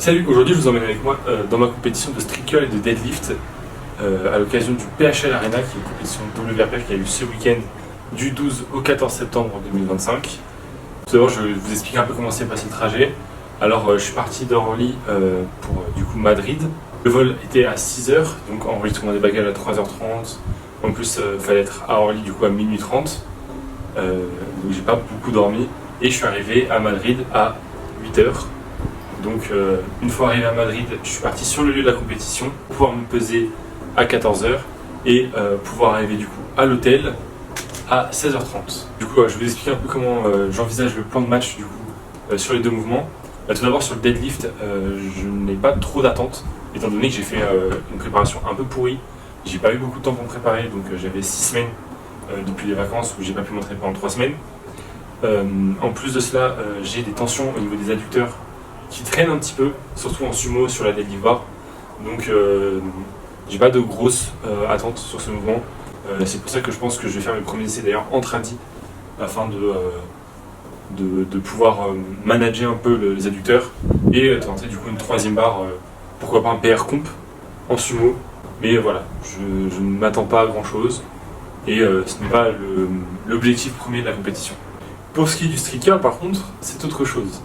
Salut, aujourd'hui je vous emmène avec moi dans ma compétition de street curl et de deadlift à l'occasion du PHL Arena, qui est une compétition WRPF qui a eu ce week-end du 12 au 14 septembre 2025. Tout d'abord, je vais vous expliquer un peu comment s'est passé le trajet. Alors, je suis parti d'Orly pour du coup Madrid. Le vol était à 6h, donc enregistrement des bagages à 3h30. En plus, il fallait être à Orly du coup à minuit 30. Donc j'ai pas beaucoup dormi. Et je suis arrivé à Madrid à 8h. Donc une fois arrivé à Madrid, je suis parti sur le lieu de la compétition pour pouvoir me peser à 14h et pouvoir arriver du coup à l'hôtel à 16h30. Du coup, je vais vous expliquer un peu comment j'envisage le plan de match du coup sur les deux mouvements. Tout d'abord sur le deadlift, je n'ai pas trop d'attente étant donné que j'ai fait une préparation un peu pourrie. J'ai pas eu beaucoup de temps pour me préparer, donc j'avais 6 semaines depuis les vacances où j'ai pas pu m'entraîner pendant 3 semaines. En plus de cela, j'ai des tensions au niveau des adducteurs qui traînent un petit peu, surtout en sumo sur la deadlift bar. Donc j'ai pas de grosses attentes sur ce mouvement. C'est pour ça que je pense que je vais faire mes premiers essais d'ailleurs en tradi afin de pouvoir manager un peu les adducteurs et tenter du coup une troisième barre, pourquoi pas un PR comp en sumo. Mais voilà, je ne m'attends pas à grand chose et ce n'est pas l'objectif premier de la compétition. Pour ce qui est du street curl par contre, c'est autre chose.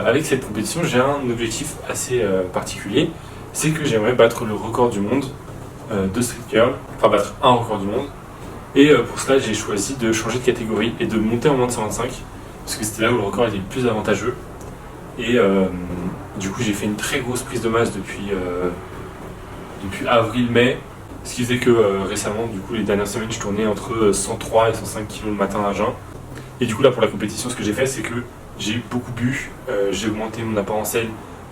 Avec cette compétition, j'ai un objectif assez particulier, c'est que j'aimerais battre le record du monde de street curl, enfin battre un record du monde. Et pour cela, j'ai choisi de changer de catégorie et de monter en moins de 125, parce que c'était là où le record était le plus avantageux. Et du coup, j'ai fait une très grosse prise de masse depuis avril-mai, ce qui faisait que récemment, du coup, les dernières semaines, je tournais entre 103 et 105 kg le matin à jeun. Et du coup, là, pour la compétition, ce que j'ai fait, c'est que j'ai beaucoup bu, j'ai augmenté mon apport en sel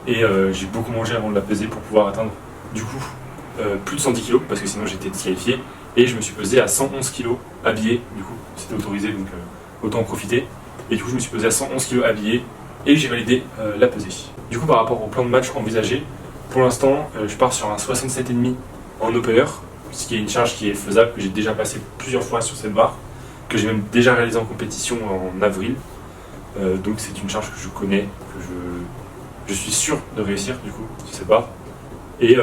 et j'ai beaucoup mangé avant de la peser pour pouvoir atteindre du coup plus de 110 kg parce que sinon j'étais disqualifié, et je me suis pesé à 111 kg habillé, du coup c'était autorisé donc autant en profiter, et du coup je me suis pesé à 111 kg habillé et j'ai validé la pesée. Du coup par rapport au plan de match envisagé, pour l'instant je pars sur un 67,5 en opener, ce qui est une charge qui est faisable, que j'ai déjà passé plusieurs fois sur cette barre, que j'ai même déjà réalisé en compétition en avril. Donc c'est une charge que je connais, que je suis sûr de réussir du coup sur cette barre. Et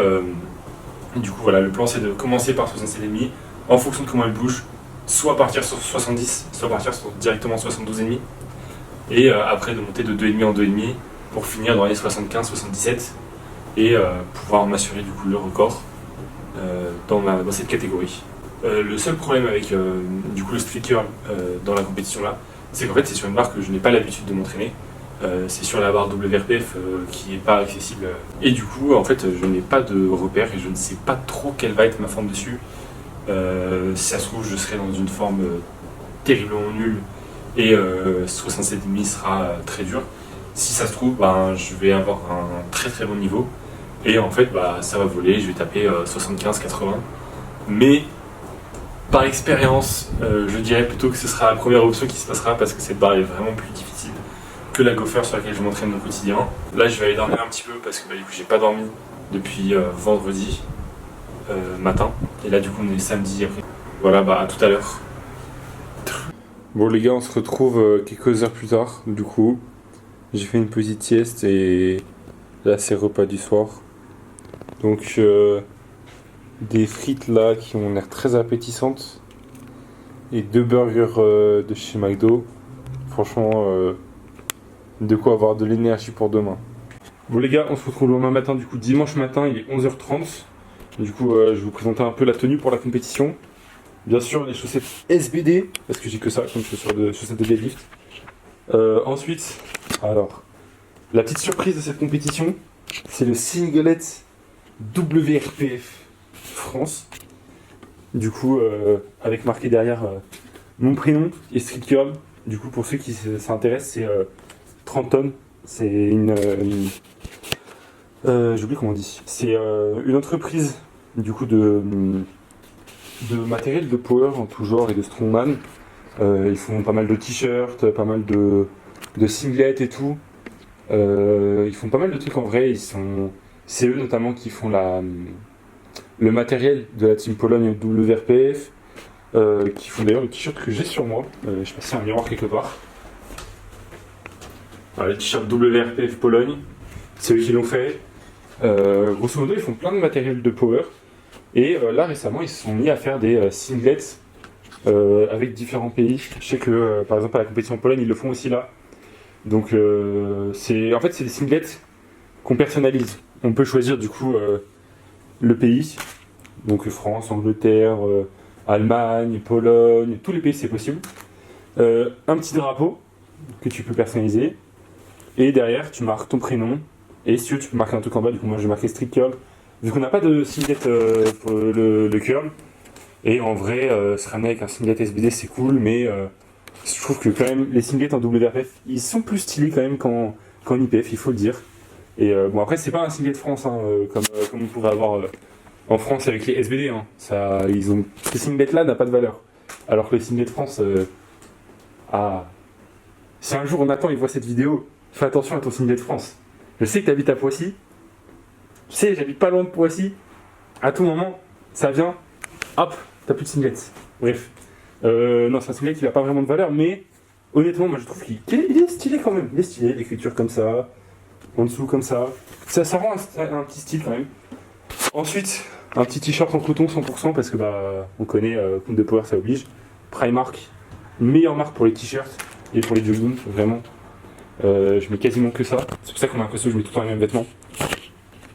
du coup voilà, le plan c'est de commencer par 67,5 en fonction de comment elle bouge, soit partir sur 70, soit partir sur directement 72,5 et après de monter de 2,5 en 2,5 pour finir dans les 75-77 et pouvoir m'assurer du coup le record dans cette catégorie. Le seul problème avec du coup le street curl dans la compétition là, c'est qu'en fait c'est sur une barre que je n'ai pas l'habitude de m'entraîner. C'est sur la barre WRPF qui n'est pas accessible. Et du coup en fait je n'ai pas de repère et je ne sais pas trop quelle va être ma forme dessus. Si ça se trouve je serai dans une forme terriblement nulle et 67,5 sera très dur. Si ça se trouve je vais avoir un très très bon niveau et en fait ça va voler, je vais taper 75-80. Mais par expérience, je dirais plutôt que ce sera la première option qui se passera parce que cette barre est vraiment plus difficile que la gopher sur laquelle je m'entraîne au quotidien. Là, je vais aller dormir un petit peu parce que du coup, j'ai pas dormi depuis vendredi matin. Et là, du coup, on est samedi après. Voilà, à tout à l'heure. Bon les gars, on se retrouve quelques heures plus tard. Du coup, j'ai fait une petite sieste et là, c'est repas du soir. Donc des frites là qui ont l'air très appétissantes et 2 burgers de chez McDo. Franchement, de quoi avoir de l'énergie pour demain. Bon les gars, on se retrouve le lendemain matin, du coup dimanche matin, il est 11h30. Du coup, je vais vous présenter un peu la tenue pour la compétition. Bien sûr, les chaussettes SBD, parce que j'ai que ça comme chaussettes de deadlift. Ensuite, alors, la petite surprise de cette compétition, c'est le singlet WRPF France. Du coup, avec marqué derrière mon prénom et street curl. Du coup, pour ceux qui s'intéressent, c'est 30 tonnes. C'est j'oublie comment on dit. C'est une entreprise du coup de matériel de power en tout genre et de strongman. Ils font pas mal de t-shirts, pas mal de singlets et tout. Ils font pas mal de trucs en vrai. C'est eux notamment qui font le matériel de la Team Pologne WRPF, qui font d'ailleurs le t-shirt que j'ai sur moi. Je sais pas si c'est un miroir quelque part. Voilà, le t-shirt WRPF Pologne. c'est eux qui l'ont fait. Grosso modo, ils font plein de matériel de power. Et là, récemment, ils se sont mis à faire des singlets avec différents pays. Je sais que, par exemple, à la compétition en Pologne, ils le font aussi là. Donc, en fait, c'est des singlets qu'on personnalise. On peut choisir du coup le pays. Donc France, Angleterre, Allemagne, Pologne, tous les pays c'est possible. Un petit drapeau que tu peux personnaliser. Et derrière, tu marques ton prénom. Et si tu peux marquer un truc en bas, du coup moi je vais marquer Street Curl. Vu qu'on n'a pas de singlet pour le curl. Et en vrai, se ramener avec un singlet SBD c'est cool, mais je trouve que quand même les singlets en WRF, ils sont plus stylés quand même qu'en IPF, il faut le dire. Et bon après c'est pas un singlet de France hein, comme on pourrait avoir en France avec les SBD. Hein. Ces singlets là n'ont pas de valeur. Alors que les singlets de France, si un jour Nathan il voit cette vidéo, fais attention à ton singlet de France. Je sais que tu habites à Poissy. Tu sais, j'habite pas loin de Poissy. À tout moment, ça vient, hop, t'as plus de singlet. Bref. Non, c'est un singlet qui n'a pas vraiment de valeur, mais honnêtement, moi je trouve qu'il est stylé quand même. Il est stylé, l'écriture comme ça, en dessous comme ça. Ça rend un petit style quand même. Ensuite, un petit t-shirt en coton 100% parce que on connaît compte de Power, ça oblige. Primark, meilleure marque pour les t-shirts et pour les jogging, vraiment. Je mets quasiment que ça. C'est pour ça qu'on a l'impression que je mets tout le temps les mêmes vêtements.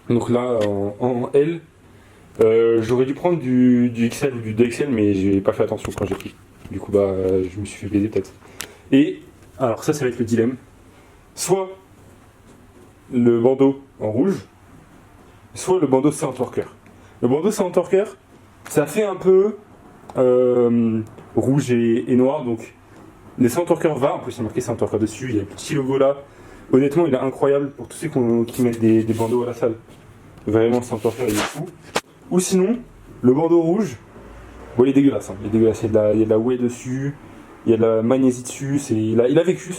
Donc là, en L, j'aurais dû prendre du XL ou du 2XL, mais j'ai pas fait attention quand j'ai pris. Du coup, je me suis fait baiser peut-être. Et alors ça va être le dilemme. Soit le bandeau en rouge, soit le bandeau Sound Worker. Le bandeau Sound Worker, ça fait un peu rouge et noir, donc les Sound Worker va, en plus il y a marqué Sound Worker dessus, il y a le petit logo là. Honnêtement, il est incroyable pour tous ceux qui mettent des bandeaux à la salle. Vraiment, Sound Worker, il est fou. Ou sinon, le bandeau rouge, bon, il est dégueulasse. Hein. Il est dégueulasse. Il y a de la whey dessus, il y a de la magnésie dessus. Il a vécu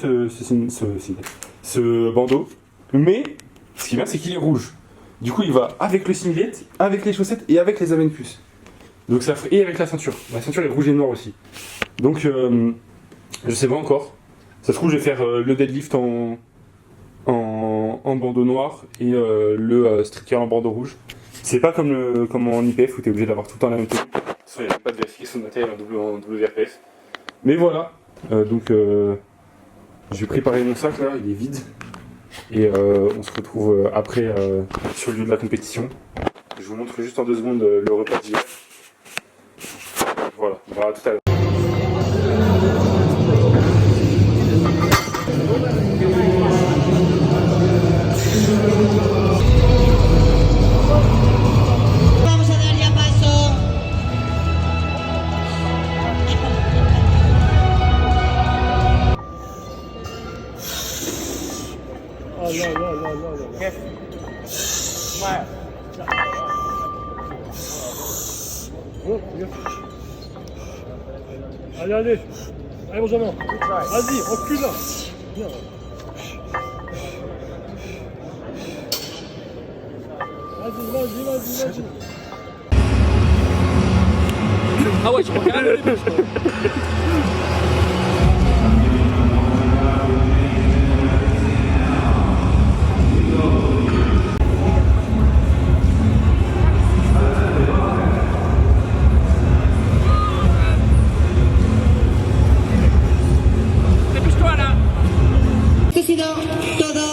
ce bandeau. Mais ce qui est bien, c'est qu'il est rouge. Du coup, il va avec le singlet, avec les chaussettes et avec les Aventus. Donc et avec la ceinture. La ceinture est rouge et noire aussi. Donc, je sais pas encore. Ça se trouve, je vais faire le deadlift en bandeau noir et le street curl en bandeau rouge. C'est pas comme en IPF où t'es obligé d'avoir tout le temps la même tenue. Il n'y a pas de vérification de matériel en WRPF. Mais voilà, je vais préparer mon sac là, il est vide. Et on se retrouve après sur le lieu de la compétition. Je vous montre juste en 2 secondes le repas d'hier. Voilà, on va tout à l'heure. Vamos a dar ya paso. Allez, allez. Allez, Benjamin. Vas-y, recule là. Viens. Vas-y. Ah ouais, je crois carrément. Dépêche-toi là. Décidant, todo.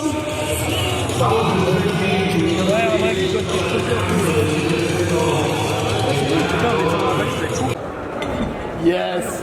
Yes.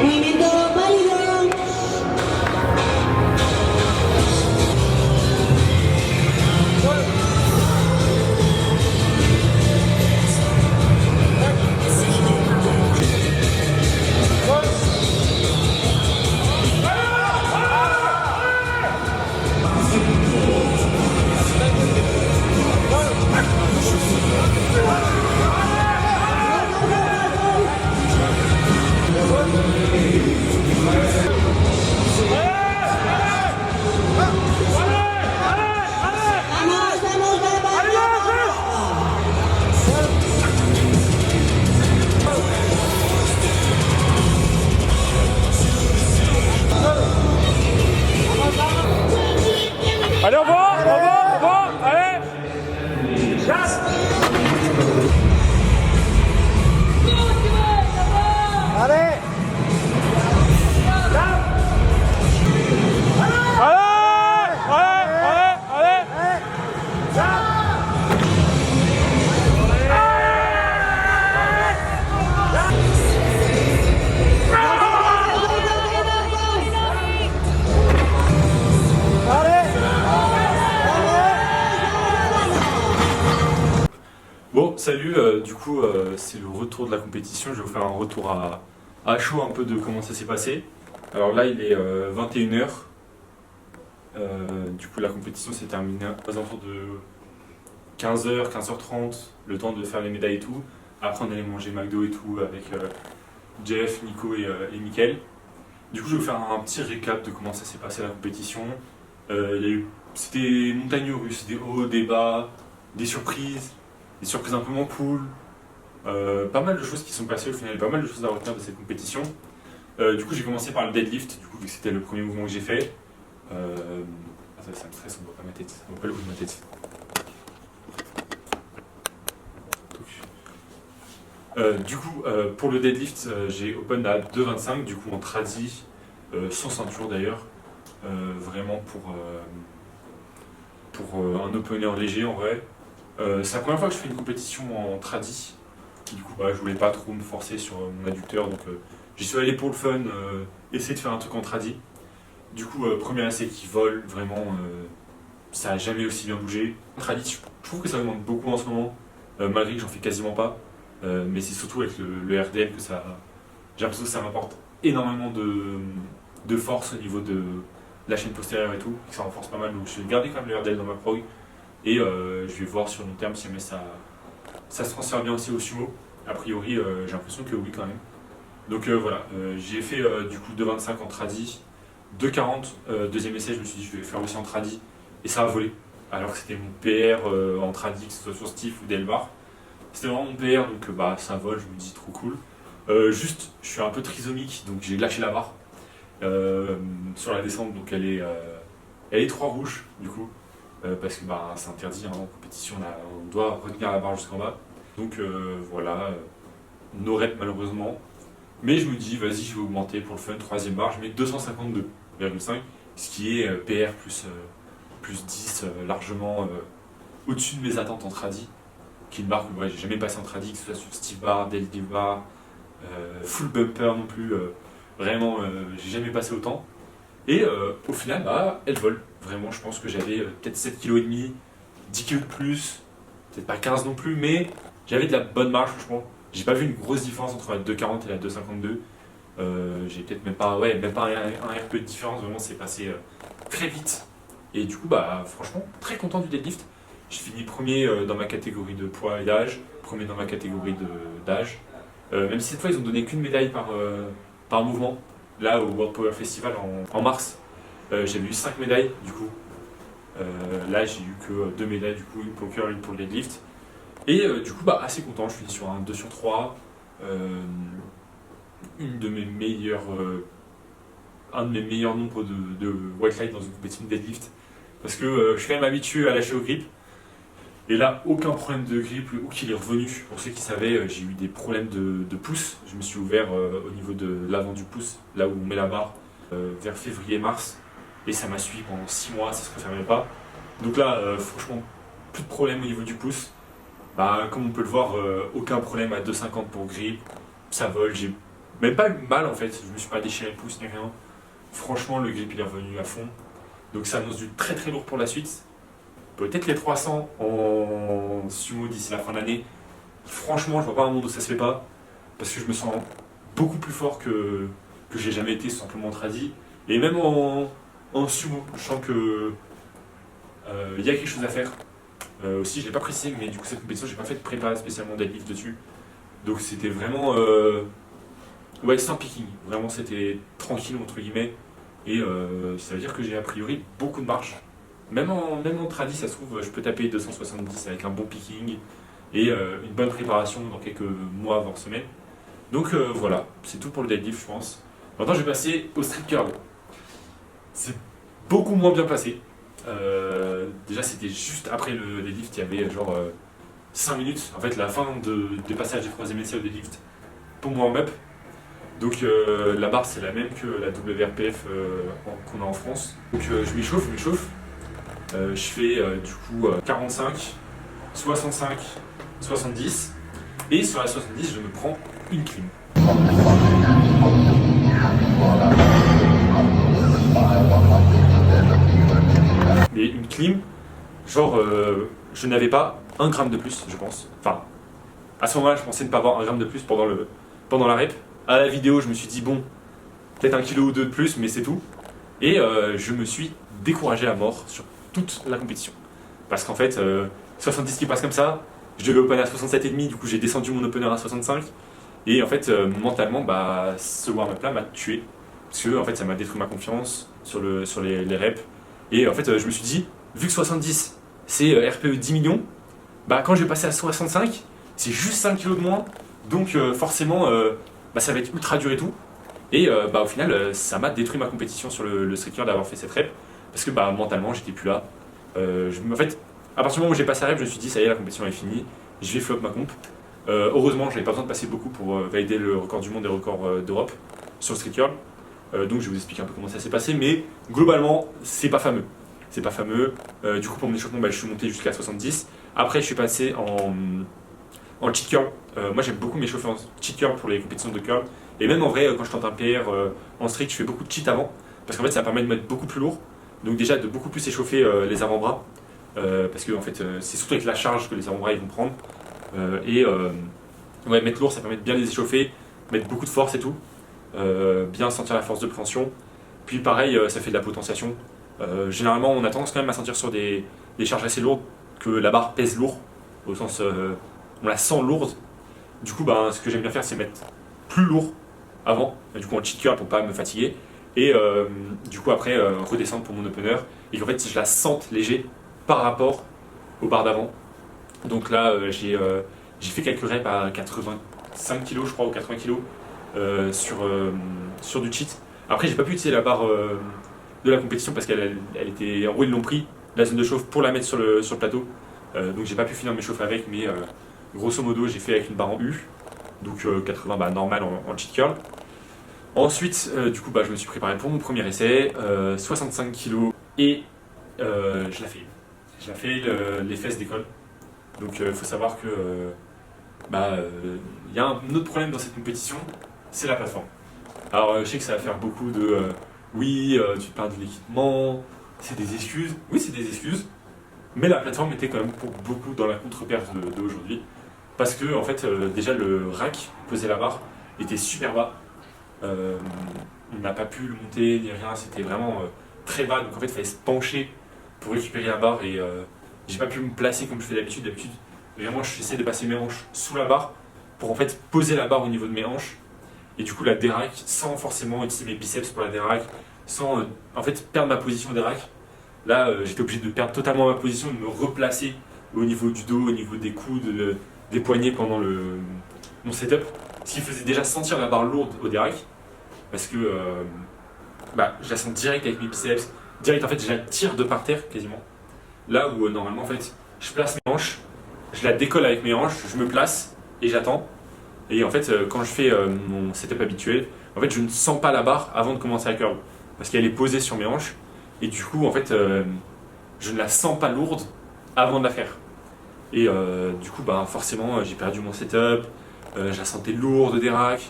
Movimiento válido. du coup, c'est le retour de la compétition. Je vais vous faire un retour à chaud un peu de comment ça s'est passé. Alors là, il est 21h. Du coup, la compétition s'est terminée aux alentours de 15h, 15h30, le temps de faire les médailles et tout. Après, on allait manger McDo et tout avec Jeff, Nico et Mickaël. Du coup, je vais vous faire un petit récap de comment ça s'est passé la compétition. C'était montagne russe, des hauts, des bas, des surprises un peu moins cool. Pas mal de choses qui sont passées au final, pas mal de choses à retenir de cette compétition. Du coup, j'ai commencé par le deadlift, du coup, vu que c'était le premier mouvement que j'ai fait. Attends, ça me stresse, on voit pas ma tête, on voit pas le bout de ma tête. Du coup, pour le deadlift, j'ai open à 2,25, du coup en tradi, sans ceinture d'ailleurs, vraiment pour un opener léger en vrai. C'est la première fois que je fais une compétition en tradi, du coup je voulais pas trop me forcer sur mon adducteur, donc j'y suis allé pour le fun, essayer de faire un truc en tradi. Du coup, premier essai qui vole, vraiment, ça a jamais aussi bien bougé. En tradi, je trouve que ça augmente beaucoup en ce moment, malgré que j'en fais quasiment pas. Mais c'est surtout avec le RDL que ça. J'ai l'impression que ça m'apporte énormément de force au niveau de la chaîne postérieure et tout, que ça renforce pas mal. Donc je vais garder quand même le RDL dans ma prog et je vais voir sur long terme si jamais ça se transfère bien aussi au sumo. A priori, j'ai l'impression que oui quand même. Donc voilà, j'ai fait du coup 2,25 en tradi, 2,40 deuxième essai. Je me suis dit je vais faire aussi en tradi et ça a volé. Alors que c'était mon PR en tradi, que ce soit sur Stiff ou Delbar. C'était vraiment mon PR, donc ça vole, je me dis trop cool. Juste, je suis un peu trisomique, donc j'ai lâché la barre sur la descente, donc elle est 3 rouges du coup, parce que c'est interdit en compétition, on doit retenir la barre jusqu'en bas. Donc voilà, no rep malheureusement. Mais je me dis, vas-y, je vais augmenter pour le fun, troisième barre, je mets 252,5, ce qui est PR plus 10, largement au-dessus de mes attentes en tradi. Qui est une barre que j'ai jamais passé en tradi, que ce soit sur Stiff Bar, Deadlift Bar, full bumper non plus, vraiment j'ai jamais passé autant. Et au final, elle vole. Vraiment, je pense que j'avais peut-être 7,5 kg, 10 kg de plus, peut-être pas 15 non plus, mais j'avais de la bonne marge franchement. J'ai pas vu une grosse différence entre la 2,40 et la 2,52. J'ai peut-être même pas un RP de différence, vraiment c'est passé très vite. Et du coup, franchement, très content du deadlift. J'ai fini premier dans ma catégorie de poids et d'âge, premier dans ma catégorie d'âge. Même si cette fois ils ont donné qu'une médaille par mouvement. Là au World Power Festival en mars, j'avais eu 5 médailles du coup. Là j'ai eu que 2 médailles du coup, une pour le curl, une pour le deadlift. Et du coup assez content, je suis sur un 2 sur 3. Un de mes meilleurs nombres de white light dans une compétition de deadlift. Parce que je suis quand même habitué à lâcher au grip. Et là, aucun problème de grip, le hook il est revenu. Pour ceux qui savaient, j'ai eu des problèmes de pouce. Je me suis ouvert au niveau de l'avant du pouce, là où on met la barre, vers février-mars. Et ça m'a suivi pendant 6 mois, ça se refermait pas. Donc là, franchement, plus de problème au niveau du pouce. Comme on peut le voir, aucun problème à 2,50 pour grip. Ça vole, j'ai même pas eu mal en fait. Je me suis pas déchiré le pouce ni rien. Franchement, le grip il est revenu à fond. Donc ça annonce du très très lourd pour la suite. Peut-être les 300 en sumo d'ici la fin de l'année. Franchement, je vois pas un monde où ça se fait pas. Parce que je me sens beaucoup plus fort que j'ai jamais été, simplement en tradi. Et même en sumo, je sens que il y a quelque chose à faire. Aussi, je l'ai pas précisé, mais du coup, cette compétition, j'ai pas fait de prépa spécialement deadlift dessus. Donc c'était vraiment sans picking. Vraiment, c'était tranquille entre guillemets. Et ça veut dire que j'ai a priori beaucoup de marge. Même en tradi, ça se trouve, je peux taper 270 avec un bon picking et une bonne préparation dans quelques mois, voire semaines. Donc voilà, c'est tout pour le deadlift, je pense. Maintenant, je vais passer au street curl. C'est beaucoup moins bien passé. Déjà, c'était juste après le deadlift, il y avait genre 5 minutes. En fait, la fin du passage du troisième essai au deadlift pour mon warm-up. Donc la barre, c'est la même que la WRPF qu'on a en France. Donc je m'échauffe. Je fais du coup 45, 65, 70 et sur la 70 je me prends une clean. Mais une clean, genre je n'avais pas 1 gramme de plus je pense. Enfin À ce moment-là, je pensais ne pas avoir un gramme de plus pendant la rep. À la vidéo, je me suis dit, bon, peut-être 1 kilo ou 2 de plus, mais c'est tout. Et je me suis découragé à mort sur toute la compétition. Parce qu'en fait, 70 qui passe comme ça, je devais open à 67,5, du coup j'ai descendu mon opener à 65. Et en fait, mentalement, bah, ce warm-up là m'a tué. Parce que en fait, ça m'a détruit ma confiance sur les reps. Et en fait, je me suis dit, vu que 70 c'est RPE 10 millions, bah, quand je vais passer à 65, c'est juste 5 kilos de moins. Donc forcément, bah, ça va être ultra dur et tout. Et bah, au final, ça m'a détruit ma compétition sur le street curl d'avoir fait cette rep. Parce que bah, mentalement, j'étais plus là. En fait, à partir du moment où j'ai passé la rep, je me suis dit, ça y est, la compétition est finie. Je vais flop ma comp. Heureusement, j'avais pas besoin de passer beaucoup pour valider le record du monde et le record d'Europe sur le street curl. Donc je vais vous expliquer un peu comment ça s'est passé. Mais globalement, c'est pas fameux. C'est pas fameux. Du coup, pour mon échauffement, bah, je suis monté jusqu'à 70. Après, je suis passé en cheat curl. Moi, j'aime beaucoup m'échauffer en cheat curl pour les compétitions de curl. Et même en vrai, quand je tente un PR en street, je fais beaucoup de cheat avant. Parce qu'en fait, ça permet de mettre beaucoup plus lourd. Donc déjà, de beaucoup plus échauffer les avant-bras. Parce que en fait, c'est surtout avec la charge que les avant-bras ils vont prendre. Ouais, mettre lourd, ça permet de bien les échauffer, mettre beaucoup de force et tout. Bien sentir la force de préhension. Puis pareil, ça fait de la potentiation. Généralement, on a tendance quand même à sentir sur des charges assez lourdes que la barre pèse lourd. Au sens, on la sent lourde. Du coup, bah, ce que j'aime bien faire, c'est mettre plus lourd avant. Du coup, en cheat curl pour pas me fatiguer. Et du coup, après, redescendre pour mon opener. Et qu'en fait, je la sente léger par rapport aux barres d'avant. Donc là, j'ai fait quelques reps à 85 kg, je crois, ou 80 kg sur du cheat. Après, j'ai pas pu utiliser la barre de la compétition parce qu'elle était. En gros, ils l'ont pris, la zone de chauffe, pour la mettre sur le plateau. Donc, j'ai pas pu finir mes chauffes avec, mais grosso modo, j'ai fait avec une barre en U. Donc, 80 bah, normal en cheat curl. Ensuite, du coup, bah, je me suis préparé pour mon premier essai, 65 kg, et je la fais. Je la fais, les fesses décollent. Donc il faut savoir que y a un autre problème dans cette compétition, c'est la plateforme. Alors je sais que ça va faire beaucoup de oui, tu te plains de l'équipement, c'est des excuses. Oui, c'est des excuses, mais la plateforme était quand même pour beaucoup dans la contre-perf d'aujourd'hui. Parce que en fait, déjà le rack posé la barre était super bas. On n'a pas pu le monter ni rien, c'était vraiment très bas. Donc en fait, il fallait se pencher pour récupérer la barre et j'ai pas pu me placer comme je fais d'habitude. D'habitude, vraiment, j'essaie de passer mes hanches sous la barre pour en fait poser la barre au niveau de mes hanches. Et du coup, la déraque, sans forcément utiliser mes biceps pour la déraque, sans en fait perdre ma position déraque. Là, j'étais obligé de perdre totalement ma position, de me replacer au niveau du dos, au niveau des coudes, des poignets pendant mon setup. Ce qui faisait déjà sentir la barre lourde au déraque. Parce que je la sens direct avec mes biceps. Direct, en fait, je la tire de par terre quasiment. Là où normalement, en fait, je place mes hanches, je la décolle avec mes hanches, je me place et j'attends. Et en fait, quand je fais mon setup habituel, en fait, je ne sens pas la barre avant de commencer à curl. Parce qu'elle est posée sur mes hanches. Et du coup, en fait, je ne la sens pas lourde avant de la faire. Et du coup, forcément, j'ai perdu mon setup. Je la sentais lourde des racks.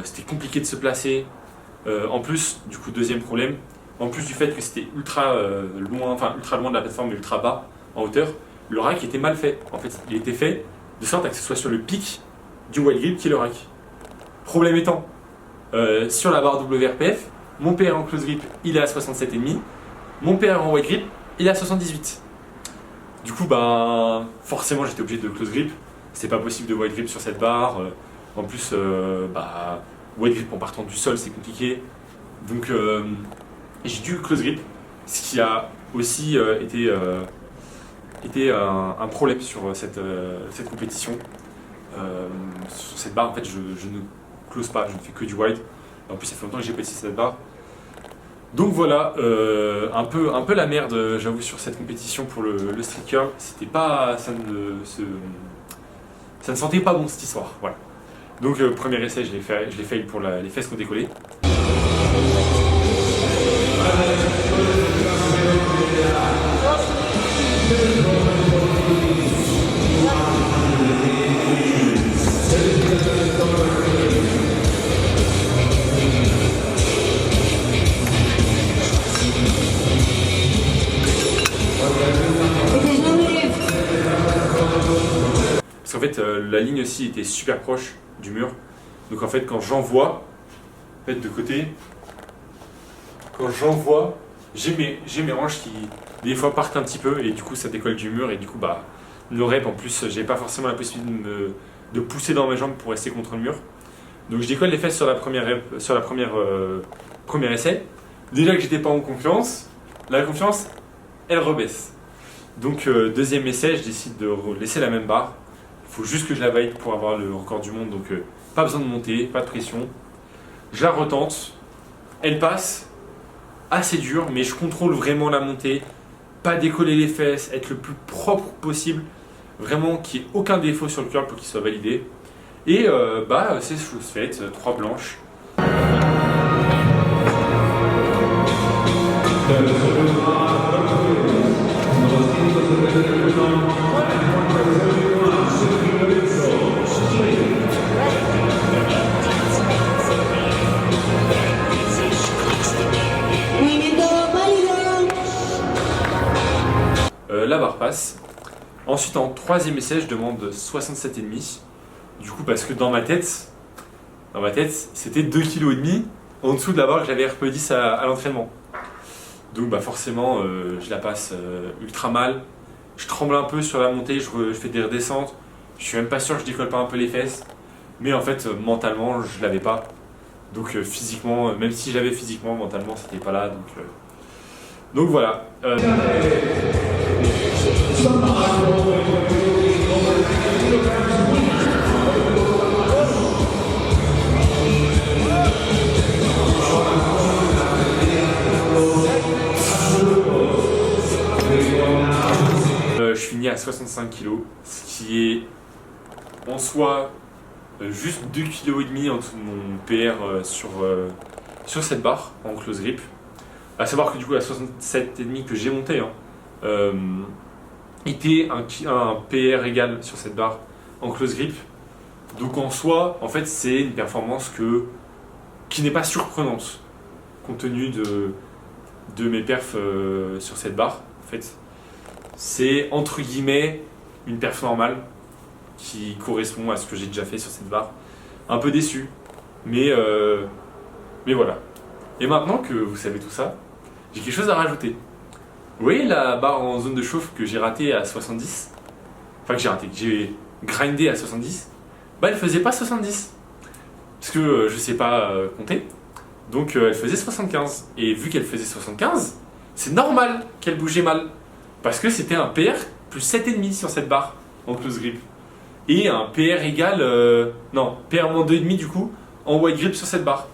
C'était compliqué de se placer. En plus, du coup, deuxième problème, en plus du fait que c'était ultra loin de la plateforme, mais ultra bas en hauteur, le rack était mal fait. En fait, il était fait de sorte à que ce soit sur le pic du wide grip qui est le rack. Problème étant, sur la barre WRPF, mon PR en close grip, il est à 67,5. Mon PR en wide grip, il est à 78. Du coup, forcément, j'étais obligé de close grip. C'est pas possible de wide grip sur cette barre. En plus, wide grip en partant du sol, c'est compliqué. Donc, j'ai dû close grip, ce qui a aussi été un problème sur cette compétition. Sur cette barre, en fait, je ne close pas, je ne fais que du wide. En plus, ça fait longtemps que j'ai pas essayé cette barre. Donc voilà, un peu la merde, j'avoue, sur cette compétition pour le street curl. C'était pas, ça ne sentait pas bon cette histoire. Voilà. Donc premier essai, je l'ai fail pour les fesses qui ont décollé. Parce qu'en fait, fait, la ligne aussi était super proche du mur. Donc en fait, quand j'envoie, en fait, de côté, quand j'envoie, j'ai mes hanches qui, des fois, partent un petit peu et du coup, ça décolle du mur et du coup, bah, le rep, en plus, j'ai pas forcément la possibilité de pousser dans mes jambes pour rester contre le mur. Donc je décolle les fesses sur la première premier essai. Déjà que j'étais pas en confiance, la confiance, elle rebaisse. Donc deuxième essai, je décide de laisser la même barre. Il faut juste que je la valide pour avoir le record du monde, donc pas besoin de monter, pas de pression. Je la retente, elle passe, assez dur, mais je contrôle vraiment la montée, pas décoller les fesses, être le plus propre possible, vraiment qu'il n'y ait aucun défaut sur le curl pour qu'il soit validé. Et bah c'est chose faite, 3 blanches. Movimiento válido. La barre passe. Ensuite, en troisième essai, je demande 67,5. Du coup, parce que dans ma tête, c'était 2,5 kg en dessous de la barre que j'avais RPE 10 à l'entraînement. Donc, bah forcément, je la passe ultra mal. Je tremble un peu sur la montée, je fais des redescentes. Je suis même pas sûr que je décolle pas un peu les fesses. Mais en fait, mentalement, je l'avais pas. Donc, physiquement, même si j'avais physiquement, mentalement, c'était pas là. Donc voilà. Je finis à 65 kg, ce qui est en soi juste 2,5 kg en dessous de mon PR sur cette barre en close grip. À savoir que du coup la 67,5 que j'ai monté était un PR égal sur cette barre en close grip. Donc en soi, en fait, c'est une performance qui n'est pas surprenante compte tenu de mes perfs sur cette barre. En fait, c'est entre guillemets une perf normale qui correspond à ce que j'ai déjà fait sur cette barre. Un peu déçu, mais voilà. Et maintenant que vous savez tout ça, j'ai quelque chose à rajouter. Vous voyez la barre en zone de chauffe que j'ai ratée à 70 ? Enfin que j'ai grindé à 70. Bah elle faisait pas 70. Parce que je sais pas compter. Donc elle faisait 75. Et vu qu'elle faisait 75, c'est normal qu'elle bougeait mal. Parce que c'était un PR plus 7,5 sur cette barre en close grip. Et un PR égal... non, PR moins 2,5 du coup en wide grip sur cette barre.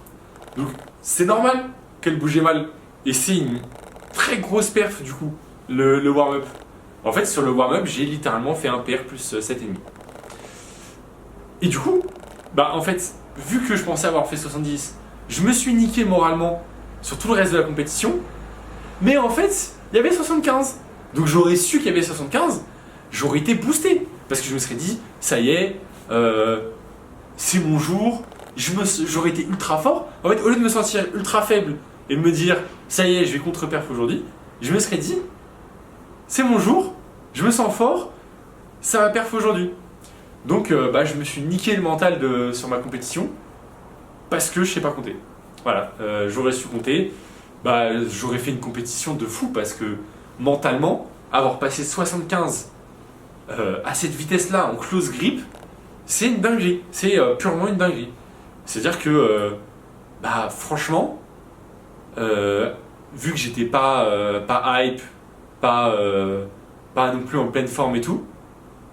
Donc c'est normal qu'elle bougeait mal. Et c'est une très grosse perf du coup, le warm-up. En fait, sur le warm-up, j'ai littéralement fait un PR plus 7,5. Et du coup, bah en fait, vu que je pensais avoir fait 70, je me suis niqué moralement sur tout le reste de la compétition. Mais en fait, il y avait 75. Donc j'aurais su qu'il y avait 75, j'aurais été boosté. Parce que je me serais dit, ça y est, c'est mon jour, j'aurais été ultra fort. En fait, au lieu de me sentir ultra faible et de me dire, ça y est, je vais contre-perf aujourd'hui, je me serais dit, c'est mon jour, je me sens fort, ça va perf aujourd'hui. Donc bah, je me suis niqué le mental sur ma compétition parce que je sais pas compter. Voilà, j'aurais su compter, bah, j'aurais fait une compétition de fou parce que mentalement, avoir passé 75 à cette vitesse-là en close grip, c'est une dinguerie, c'est purement une dinguerie. C'est-à-dire que, bah franchement, vu que j'étais pas hype, pas non plus en pleine forme et tout,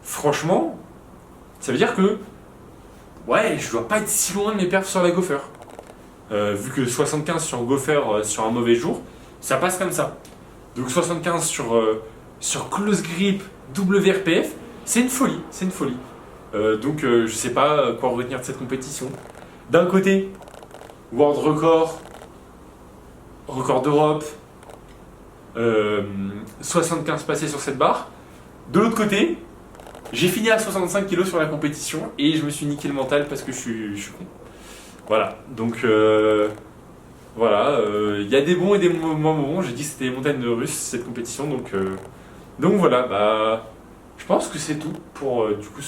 franchement, ça veut dire que, ouais, je dois pas être si loin de mes perfs sur la Gopher. Vu que 75 sur Gopher sur un mauvais jour, ça passe comme ça. Donc 75 sur close grip, WRPF, c'est une folie, c'est une folie. Donc je sais pas quoi retenir de cette compétition. D'un côté, World Record, record d'Europe, 75 passés sur cette barre. De l'autre côté, j'ai fini à 65 kg sur la compétition et je me suis niqué le mental parce que je suis con. Voilà, donc voilà, il y a des bons et des moins bons. J'ai dit que c'était les montagnes russes cette compétition, donc voilà, bah, je pense que c'est tout pour du coup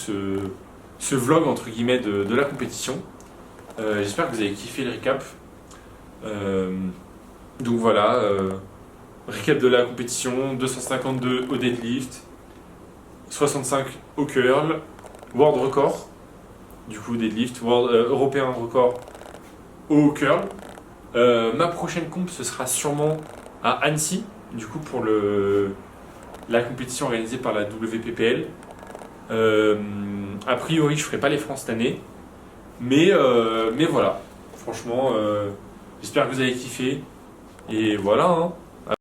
ce vlog entre guillemets de la compétition. J'espère que vous avez kiffé le récap. Donc voilà, récap de la compétition, 252 au deadlift, 65 au curl, world record, du coup deadlift, européen record au curl. Ma prochaine comp ce sera sûrement à Annecy, du coup pour la compétition organisée par la WPPL. A priori je ferai pas les France cette année, mais voilà, franchement j'espère que vous avez kiffé, et voilà hein.